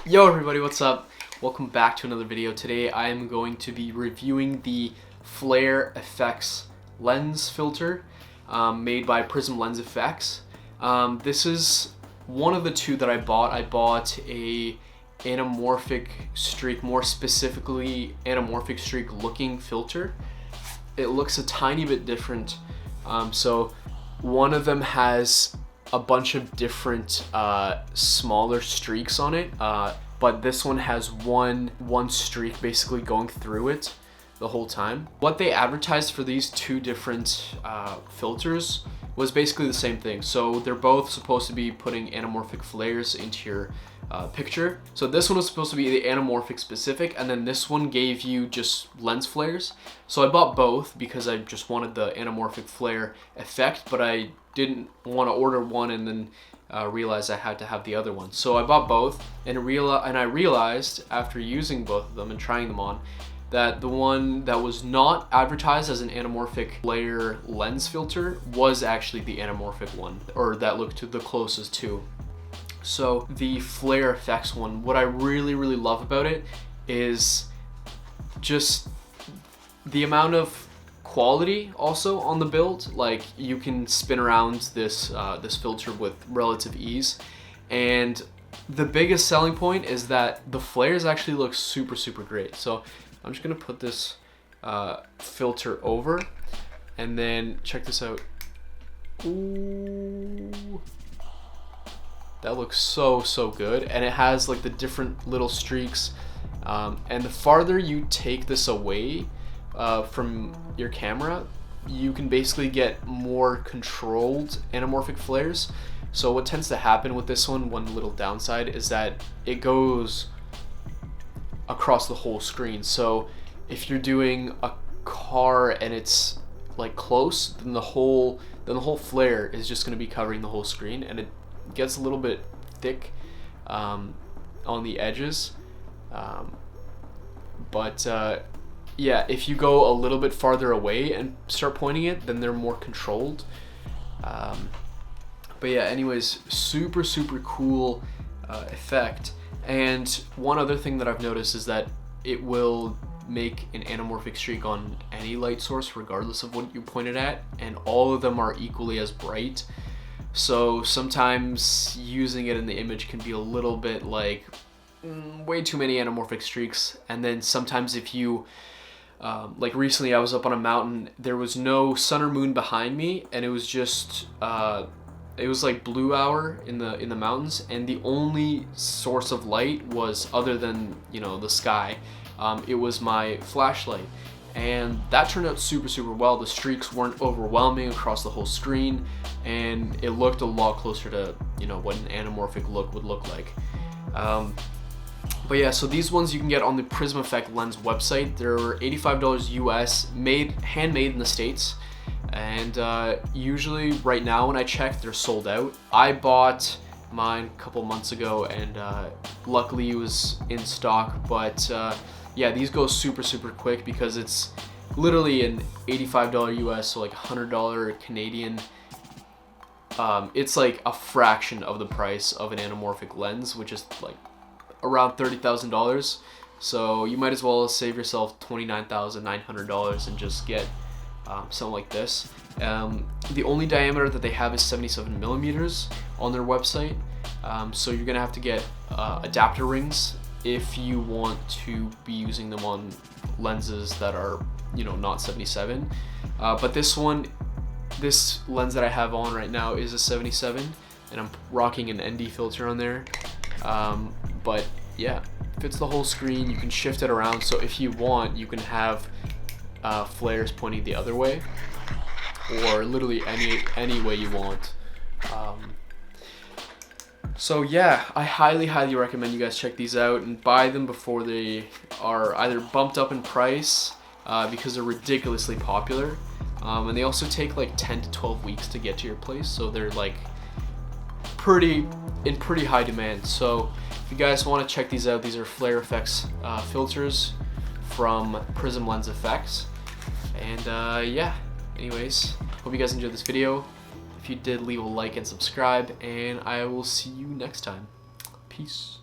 Yo everybody, what's up? Welcome back to another video. Today I am going to be reviewing the Flare Effects lens filter made by Prism Lens Effects. This is one of the two that I bought. I bought a anamorphic streak, more specifically anamorphic streak looking filter. It looks a tiny bit different. So one of them has a bunch of different smaller streaks on it, but this one has one streak basically going through it the whole time. What they advertised for these two different filters was basically the same thing. So they're both supposed to be putting anamorphic flares into your picture. So this one was supposed to be the anamorphic specific, and then this one gave you just lens flares. So I bought both because I just wanted the anamorphic flare effect, but I didn't want to order one and then realize I had to have the other one. So I bought both, and I realized after using both of them and trying them on that the one that was not advertised as an anamorphic flare lens filter was actually the anamorphic one, or that looked the closest to. So the Flare Effects one, what I really love about it is just the amount of quality also on the build. Like, you can spin around this this filter with relative ease, and the biggest selling point is that the flares actually look super great. So I'm just gonna put this filter over, and then check this out. Ooh. That looks so good, and it has like the different little streaks, and the farther you take this away from your camera, you can basically get more controlled anamorphic flares. So what tends to happen with this one little downside, is that it goes across the whole screen. So if you're doing a car and it's like close, then the whole flare is just going to be covering the whole screen, and it gets a little bit thick on the edges, but yeah, if you go a little bit farther away and start pointing it, then they're more controlled. But yeah, anyways, super cool effect. And one other thing that I've noticed is that it will make an anamorphic streak on any light source regardless of what you point it at, and all of them are equally as bright. So sometimes using it in the image can be a little bit like way too many anamorphic streaks. And then sometimes if you like recently I was up on a mountain, there was no sun or moon behind me, and it was just it was like blue hour in the mountains, and the only source of light was, other than, you know, the sky, it was my flashlight. And that turned out super well. The streaks weren't overwhelming across the whole screen, and it looked a lot closer to, you know, what an anamorphic look would look like. But yeah, so these ones you can get on the Prism Effect Lens website. They're $85 US, handmade in the States, and usually right now when I check, they're sold out. I bought mine a couple months ago, and luckily it was in stock, but yeah, these go super quick because it's literally an $85 US, so like $100 Canadian. It's like a fraction of the price of an anamorphic lens, which is like around $30,000. So you might as well save yourself $29,900 and just get something like this. The only diameter that they have is 77 millimeters on their website. So you're gonna have to get adapter rings if you want to be using them on lenses that are, you know, not 77. But this lens that I have on right now is a 77, and I'm rocking an ND filter on there. But yeah, fits the whole screen. You can shift it around, so if you want, you can have flares pointing the other way, or literally any way you want. So yeah, I highly recommend you guys check these out and buy them before they are either bumped up in price, because they're ridiculously popular, and they also take like 10 to 12 weeks to get to your place, so they're like in pretty high demand. So if you guys want to check these out, these are Flare Effects filters from Prism Lens Effects. And yeah, anyways, hope you guys enjoyed this video. If you did, leave a like and subscribe, and I will see you next time. Peace.